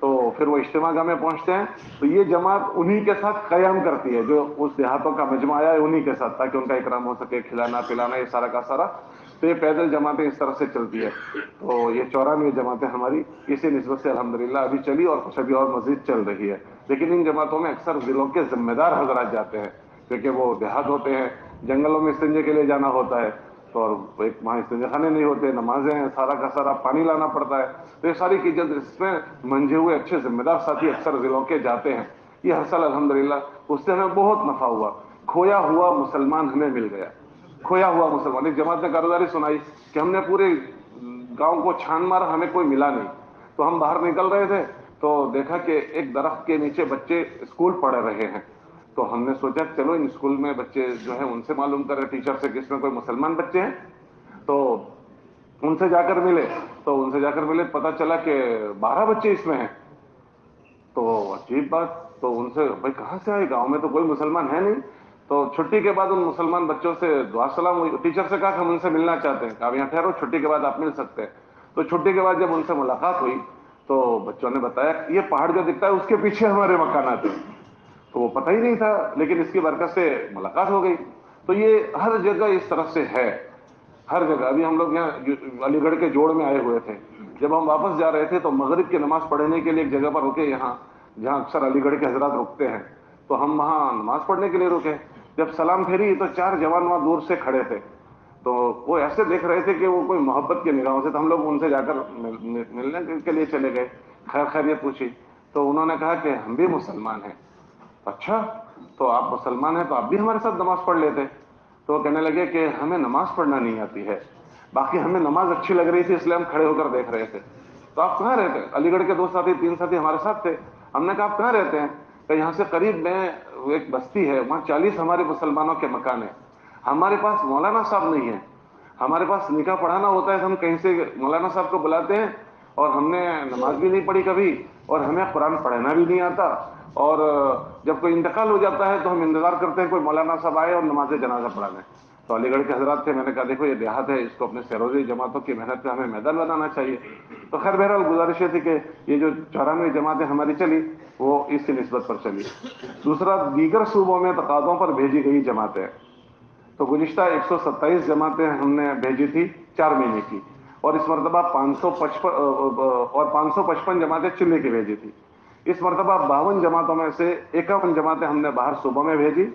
تو پھر وہ اجتماع گاہ میں پہنچتے ہیں تو یہ جماعت انہی کے ساتھ قیام کرتی ہے، جو اس دیہاتوں کا مجمع آیا ہے انہی کے ساتھ، تاکہ ان کا اکرام ہو سکے، کھلانا پلانا یہ سارا کا سارا. تو یہ پیدل جماعتیں اس طرح سے چلتی ہے. تو یہ 94 جماعتیں ہماری اسی نسبت سے الحمدللہ ابھی چلی اور کچھ ابھی اور مزید چل رہی ہے. لیکن ان جماعتوں میں اکثر ضلعوں کے ذمہ دار حضرات جاتے ہیں، کیونکہ وہ دیہات ہوتے ہیں، جنگلوں میں استنجے کے لیے جانا ہوتا ہے، تو اور ایک وہاں استنجے خانے نہیں ہوتے، نمازیں ہیں، سارا کا سارا پانی لانا پڑتا ہے. تو یہ ساری کی جلد اس میں منجھے ہوئے اچھے ذمہ دار ساتھی اکثر ضلعوں کے جاتے ہیں. یہ ہر سال الحمدللہ اس سے ہمیں بہت نفع ہوا. کھویا ہوا مسلمان ہمیں مل گیا. کھویا ہوا مسلمان. ایک جماعت نے کارگزاری سنائی کہ ہم نے پورے گاؤں کو چھان مارا، ہمیں کوئی ملا نہیں. تو ہم باہر نکل رہے تھے تو دیکھا کہ ایک درخت کے نیچے بچے اسکول پڑھ رہے ہیں. تو ہم نے سوچا چلو ان اسکول میں بچے جو ہیں ان سے معلوم کرے ٹیچر سے کہ اس میں کوئی مسلمان بچے ہیں. تو ان سے جا کر ملے پتہ چلا کہ 12 بچے اس میں ہیں. تو عجیب بات. تو ان سے بھائی کہاں سے آئے، گاؤں میں تو کوئی مسلمان ہے نہیں. تو چھٹی کے بعد ان مسلمان بچوں سے دعا سلام ہوئی. ٹیچر سے کہا کہ ہم ان سے ملنا چاہتے ہیں. کہا یہاں ٹھہرو، چھٹی کے بعد آپ مل سکتے ہیں. تو چھٹی کے بعد جب ان سے ملاقات ہوئی تو بچوں نے بتایا یہ پہاڑ جو دکھتا ہے اس کے پیچھے ہمارے مکانات ہیں. تو وہ پتہ ہی نہیں تھا، لیکن اس کی برکت سے ملاقات ہو گئی. تو یہ ہر جگہ اس طرح سے ہے، ہر جگہ. ابھی ہم لوگ یہاں علی گڑھ کے جوڑ میں آئے ہوئے تھے. جب ہم واپس جا رہے تھے تو مغرب کی نماز پڑھنے کے لیے ایک جگہ پر رکے، یہاں جہاں اکثر علی گڑھ کے حضرات رکتے ہیں. تو ہم وہاں نماز پڑھنے کے لیے رکے. جب سلام پھیری تو 4 جوان وہاں دور سے کھڑے تھے. تو وہ ایسے دیکھ رہے تھے کہ وہ کوئی محبت کی نگاہوں سے. تو ہم لوگ ان سے جا کر ملنے کے لیے چلے گئے، خیریت پوچھی. تو انہوں نے کہا کہ ہم بھی مسلمان ہیں. اچھا، تو آپ مسلمان ہیں تو آپ بھی ہمارے ساتھ نماز پڑھ لیتے. تو وہ کہنے لگے کہ ہمیں نماز پڑھنا نہیں آتی ہے، باقی ہمیں نماز اچھی لگ رہی تھی اس لیے ہم کھڑے ہو کر دیکھ رہے تھے. تو آپ کہاں رہتے ہیں؟ علی گڑھ کے 2 ساتھی 3 ساتھی ہمارے ساتھ تھے. ہم نے کہا آپ کہاں رہتے ہیں؟ کہ یہاں سے قریب میں ایک بستی ہے، وہاں 40 ہمارے مسلمانوں کے مکان ہیں. ہمارے پاس مولانا صاحب نہیں ہے، ہمارے پاس نکاح پڑھانا ہوتا ہے تو ہم کہیں سے مولانا صاحب کو بلاتے ہیں، اور ہم نے نماز بھی نہیں پڑھی کبھی، اور ہمیں قرآن پڑھنا بھی نہیں آتا. اور جب کوئی انتقال ہو جاتا ہے تو ہم انتظار کرتے ہیں کوئی مولانا صاحب آئے اور نماز جنازہ پڑھا دیں. تو علی گڑھ کے حضرات تھے. میں نے کہا دیکھو یہ دیہات ہے، اس کو اپنے سیروزی جماعتوں کی محنت پہ ہمیں میدان بنانا چاہیے. تو خیر بہرحال گزارش یہ تھی کہ یہ جو 94 جماعتیں ہماری چلی وہ اس کی نسبت پر چلی. دوسرا، دیگر صوبوں میں تقاضوں پر بھیجی گئی جماعتیں. تو گزشتہ 127 جماعتیں ہم نے بھیجی تھی 4 مہینے کی، اور اس مرتبہ 555 جماعتیں چلے کی بھیجی تھی. اس مرتبہ 52 جماعتوں میں سے 51 جماعتیں ہم نے باہر صوبوں میں بھیجی،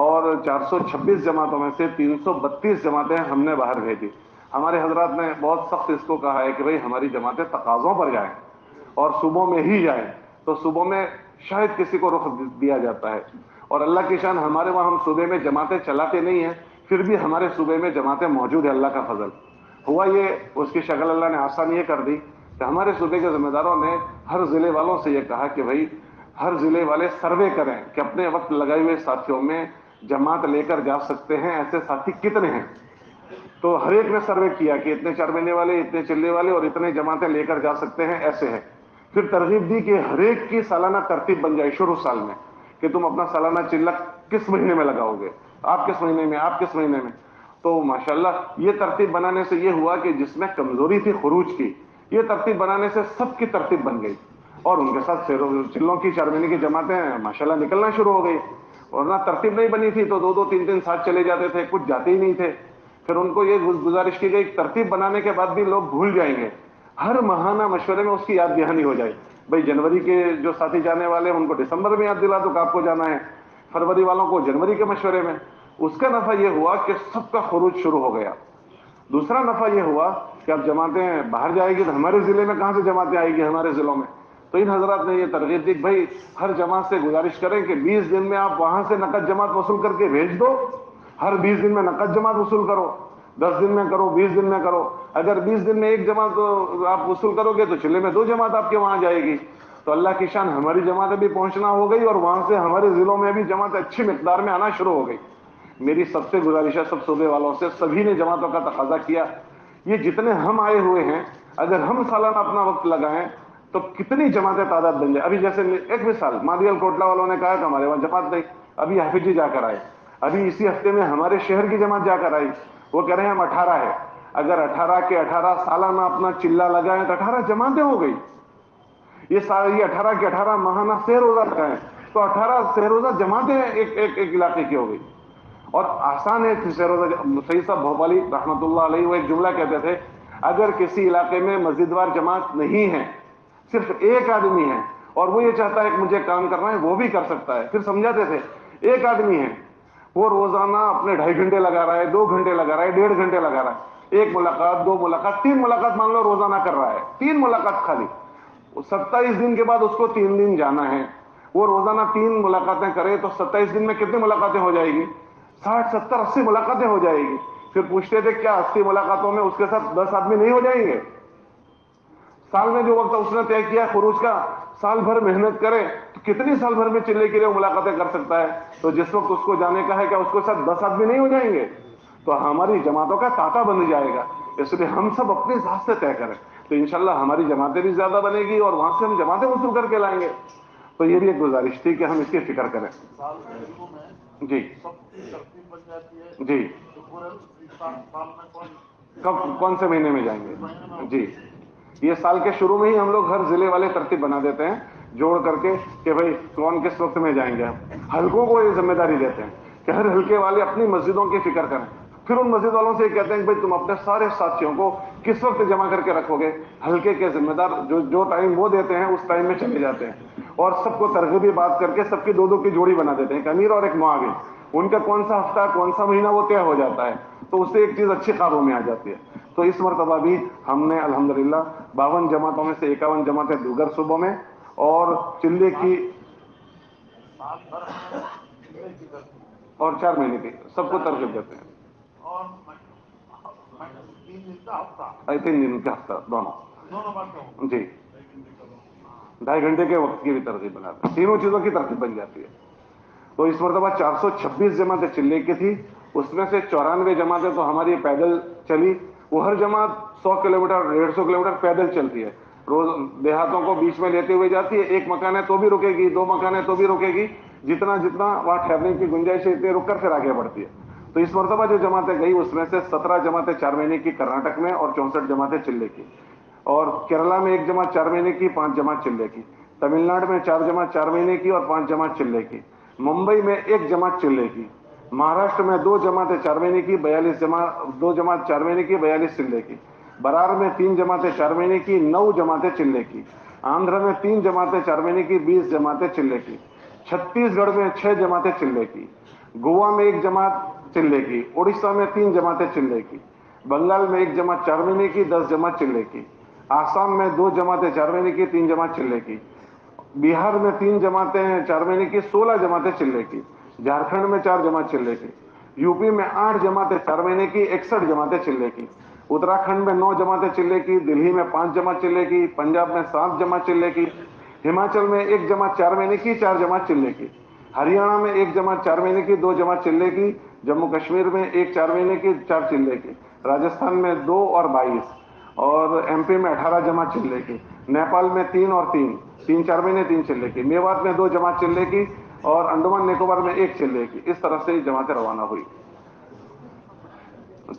اور 426 جماعتوں میں سے 332 جماعتیں ہم نے باہر بھیجی. ہمارے حضرات نے بہت سخت اس کو کہا ہے کہ بھئی ہماری جماعتیں تقاضوں پر جائیں اور صوبوں میں ہی جائیں. تو صوبوں میں شاید کسی کو رخ دیا جاتا ہے، اور اللہ کی شان ہمارے وہاں ہم صوبے میں جماعتیں چلاتے نہیں ہیں، پھر بھی ہمارے صوبے میں جماعتیں موجود ہیں. اللہ کا فضل ہوا. یہ اس کی شکل اللہ نے آسان یہ کر دی کہ ہمارے صوبے کے ذمہ داروں نے ہر ضلع والوں سے یہ کہا کہ بھئی ہر ضلع والے سروے کریں کہ اپنے وقت لگائے ہوئے ساتھیوں میں جماعت لے کر جا سکتے ہیں ایسے ساتھی کتنے ہیں. تو ہر ایک نے سروے کیا کہ اتنے 4 مہینے والے، اتنے چلے والے اور اتنے جماعتیں لے کر جا سکتے ہیں ایسے ہیں. پھر ترغیب دی کہ ہر ایک کی سالانہ ترتیب بن جائے شروع سال میں کہ تم اپنا سالانہ چلہ کس مہینے میں لگاؤ گے، آپ کس مہینے میں، آپ کس مہینے میں. تو ماشاءاللہ یہ ترتیب بنانے سے یہ ہوا کہ جس میں کمزوری تھی خروج کی، یہ ترتیب بنانے سے سب کی ترتیب بن گئی، اور ان کے ساتھ چلوں کی 4 مہینے کی جماعتیں ماشاءاللہ نکلنا شروع ہو گئی. ورنہ ترتیب نہیں بنی تھی تو 2 3 دن ساتھ چلے جاتے تھے، کچھ جاتے ہی نہیں تھے. پھر ان کو یہ گزارش کی گئی ترتیب بنانے کے بعد بھی لوگ بھول جائیں گے، ہر ماہانہ مشورے میں اس کی یاد دہانی ہو جائے. بھئی جنوری کے جو ساتھی جانے والے ہیں ان کو دسمبر میں یاد دلا دو کہ آپ کو جانا ہے، فروری والوں کو جنوری کے مشورے میں. اس کا نفع یہ ہوا کہ سب کا خروج شروع ہو گیا. دوسرا نفع یہ ہوا کہ اب جماعتیں باہر جائے گی تو ہمارے ضلع میں کہاں سے جماعتیں آئے گی ہمارے ضلعوں میں. تو ان حضرات نے یہ ترغیب دی بھائی ہر جماعت سے گزارش کریں کہ 20 دن میں آپ وہاں سے نقد جماعت وصول کر کے بھیج دو. ہر 20 دن میں نقد جماعت وصول کرو، 10 دن میں کرو، 20 دن میں کرو. اگر 20 دن میں ایک جماعت آپ وصول کرو گے تو چلے میں 2 جماعت آپ کے وہاں جائے گی. تو اللہ کی شان ہماری جماعتیں بھی پہنچنا ہو گئی، اور وہاں سے ہمارے ضلعوں میں بھی جماعت اچھی مقدار میں آنا شروع ہو گئی. میری سب سے گزارش ہے، سب صوبے والوں سے، سبھی نے جماعتوں کا تقاضا کیا. یہ جتنے ہم آئے ہوئے ہیں اگر ہم سالانہ اپنا وقت لگائیں تو کتنی جماعتیں تعداد بن جائے. ابھی جیسے ایک مثال، مادیال کوٹلا والوں نے کہا کہ ہمارے وہاں جماعت نہیں، ابھی حافظ جی جا کر آئے. ابھی اسی ہفتے میں ہمارے شہر کی جماعت جا کر آئی، وہ کہہ رہے ہیں ہم 18 ہے. اگر 18 کے 18 سالانہ اپنا چلہ لگائیں تو 18 جماعتیں ہو گئی. یہ 18 کے 18 ماہانہ سہ روزہ لگائیں تو 18 سہ روزہ جماعتیں ایک علاقے کی ہو گئی. اور آسان ہے سہ روزہ. سید صاحب بھوپالی رحمۃ اللہ علیہ وہ ایک جملہ کہتے تھے, اگر کسی علاقے میں مسجد وار جماعت نہیں ہے, صرف ایک آدمی ہے اور وہ یہ چاہتا ہے کہ مجھے کام کرنا ہے, وہ بھی کر سکتا ہے. پھر سمجھاتے تھے ایک آدمی ہے وہ روزانہ اپنے 2.5 گھنٹے لگا رہا ہے, 2 گھنٹے لگا رہا ہے, 1.5 گھنٹے لگا رہا ہے, 1 ملاقات 2 ملاقات 3 ملاقات مان لو روزانہ کر رہا ہے, 3 ملاقات خالی. 27 دن کے بعد اس کو 3 دن جانا ہے. وہ روزانہ 3 ملاقاتیں کرے تو 27 دن میں کتنی ملاقاتیں ہو جائے گی؟ 60 70 80 ملاقاتیں ہو جائے گی. پھر پوچھتے تھے کیا 80 ملاقاتوں میں اس کے ساتھ 10 آدمی نہیں ہو جائیں گے؟ سال میں جو وقت اس نے طے کیا خروج کا, سال بھر محنت کرے تو کتنی سال بھر میں چلے کے لیے ملاقاتیں کر سکتا ہے؟ تو جس وقت اس کو جانے کا ہے کیا اس کے ساتھ 10 آدمی نہیں ہو جائیں گے؟ تو ہماری جماعتوں کا طاقہ بن جائے گا. اس لیے ہم سب اپنے ذات سے طے کریں تو انشاءاللہ ہماری جماعتیں بھی زیادہ بنے گی اور وہاں سے ہم جماعتیں وصول کر کے لائیں گے. تو یہ بھی ایک گزارش تھی کہ ہم اس کی فکر کریں. جی جی کون سے مہینے میں جائیں گے؟ جی یہ سال کے شروع میں ہی ہم لوگ ہر ضلع والے ترتیب بنا دیتے ہیں جوڑ کر کے کہ بھائی کون کس وقت میں جائیں گے. حلقوں کو یہ ذمہ داری دیتے ہیں کہ ہر حلقے والے اپنی مسجدوں کی فکر کریں. پھر ان مسجد والوں سے یہ کہتے ہیں کہ بھائی تم اپنے سارے ساتھیوں کو کس وقت جمع کر کے رکھو گے. حلقے کے ذمہ دار جو ٹائم وہ دیتے ہیں اس ٹائم میں چلے جاتے ہیں اور سب کو ترغیبی بات کر کے سب کی 2 کی جوڑی بنا دیتے ہیں, ایک امیر اور ایک معاون. ان کا کون سا ہفتہ کون سا مہینہ وہ طے ہو جاتا ہے تو اس سے ایک چیز اچھی قابو میں آ جاتی ہے. تو اس مرتبہ بھی ہم نے الحمدللہ 52 جماعتوں میں سے 51 جماعتیں دیگر صوبوں میں اور چلے کی اور 4 مہینے کی سب کو ترغیب دیتے ہیں. 3 دن کا ہفتہ دونوں. جی 2.5 گھنٹے کے وقت کی بھی ترغیب بناتے ہیں, تینوں چیزوں کی ترغیب بن جاتی ہے. تو اس مرتبہ 426 جماعتیں چلے کی تھی, اس میں سے 94 جماعتیں تو ہماری پیدل چلی. وہ ہر جماعت 100 کلومیٹر 150 کلومیٹر پیدل چلتی ہے, روز دیہاتوں کو بیچ میں لیتے ہوئے جاتی ہے. 1 مکان ہے تو بھی رکے گی, 2 مکان ہے تو بھی رکے گی, جتنا وہاں ٹھہرنے کی گنجائش ہے اتنے رک کر پھر آگے بڑھتی ہے. تو اس مرتبہ جو جماعتیں گئی اس میں سے 17 جماعتیں 4 مہینے کی کرناٹک میں اور 64 جماعتیں چلے کی. اور کیرلا میں 1 جماعت 4 مہینے کی 5 جماعت چلے کی. تمل ناڈو میں 4 جماعت 4 مہینے کی اور 5 جماعت چلے کی. ممبئی میں 1 جماعت چلے کی. مہاراشٹر میں 2 جماعتیں 4 مہینے کی 2 جماعت 4 مہینے کی 42 چلے کی. برار میں 3 جماعتیں 4 مہینے کی 9 جماعتیں چلے کی. آندھرا میں 3 جماعتیں 4 مہینے کی 20 جماعتیں چلے کی. چھتیس گڑھ میں 6 جماعتیں چلے کی. گوا میں 1 جماعت چلے کی. اڑیسہ میں 3 جماعتیں چلے کی. بنگال میں 1 جماعت 4 مہینے کی 10 جماعت چلے کی. آسام میں 2 جماعتیں 4 مہینے کی 3 جماعت چلے کی. بہار میں 3 جماعتیں 4 مہینے کی 16 جماعتیں چلے کی. جھارکھنڈ میں 4 جماعت چلے کی. یو پی میں 8 جماعتیں 4 مہینے کی 61 جماعتیں چلے کی. اتراکھنڈ میں 9 جماعتیں چلے کی. دلہی میں 5 جماعت چلے کی. پنجاب میں 7 جماعت چلے کی. ہماچل میں 1 جماعت 4 مہینے کی 4 جماعت چلے کی. ہریانہ میں 1 جماعت 4 مہینے کی 2 جماعت چلے کی. جموں کشمیر میں 1 4 مہینے کی 4 چلے کی. راجستھان میں 2 اور 22 اور ایم پی میں 18 جماعت چلے کی. نیپال میں 3 اور 3 4 مہینے 3 چلے کی. میوات میں 2 جماعت چلے کی اور انڈمان نکوبار میں 1 چلے کی. اس طرح سے جماعتیں روانہ ہوئی.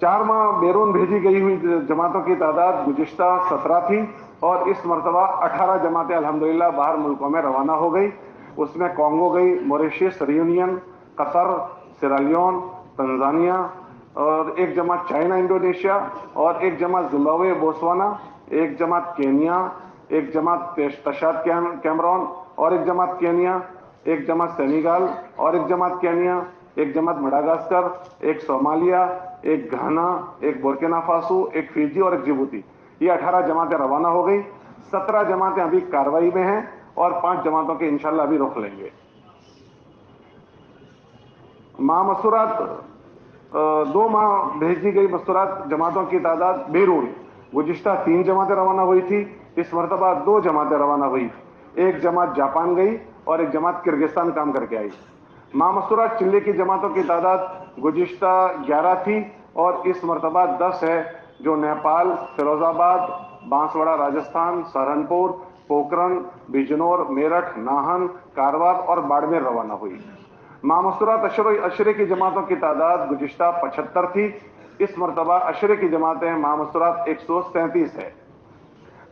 4 ماہ بیرون بھیجی گئی ہوئی جماعتوں کی تعداد گزشتہ 17 تھی اور اس مرتبہ 18 جماعتیں الحمدللہ باہر ملکوں میں روانہ ہو گئی. اس میں کانگو گئی, موریشیس, ریونین, قطر, سیرالیون, تنزانیہ اور 1 جماعت چائنا انڈونیشیا اور 1 جماعت زمبابوے بوتسوانا, 1 جماعت کینیا, 1 جماعت تشاد کیمرون اور 1 جماعت کینیا, 1 جماعت سینیگال اور 1 جماعت کینیا, 1 جماعت مڈاگاسکر, 1 صومالیہ, 1 گھانا, 1 بورکینا فاسو, 1 فیجی اور 1 جبوتی. یہ 18 جماعتیں روانہ ہو گئی. 17 جماعتیں ابھی کارروائی میں ہیں اور 5 جماعتوں کے انشاءاللہ ابھی روک لیں گے. مستورات 2 ماہ بھیجی گئی مستورات جماعتوں کی تعداد بیرون گزشتہ 3 جماعتیں روانہ ہوئی تھی. اس مرتبہ 2 جماعتیں روانہ ہوئی. 1 جماعت جاپان گئی اور 1 جماعت کرگستان کام کر کے آئی. مستورات چلے کی جماعتوں کی تعداد گزشتہ 11 تھی اور اس مرتبہ 10 ہے جو نیپال, فیروز آباد, بانسواڑہ راجستھان, سہارنپور, پوکرن, بجنور, میرٹھ, ناہن, کاروان اور باڑمیر روانہ ہوئی. مستورات اشرے کی جماعتوں کی تعداد گزشتہ 75 تھی. اس مرتبہ اشرے کی جماعتیں مستورات 137 ہے.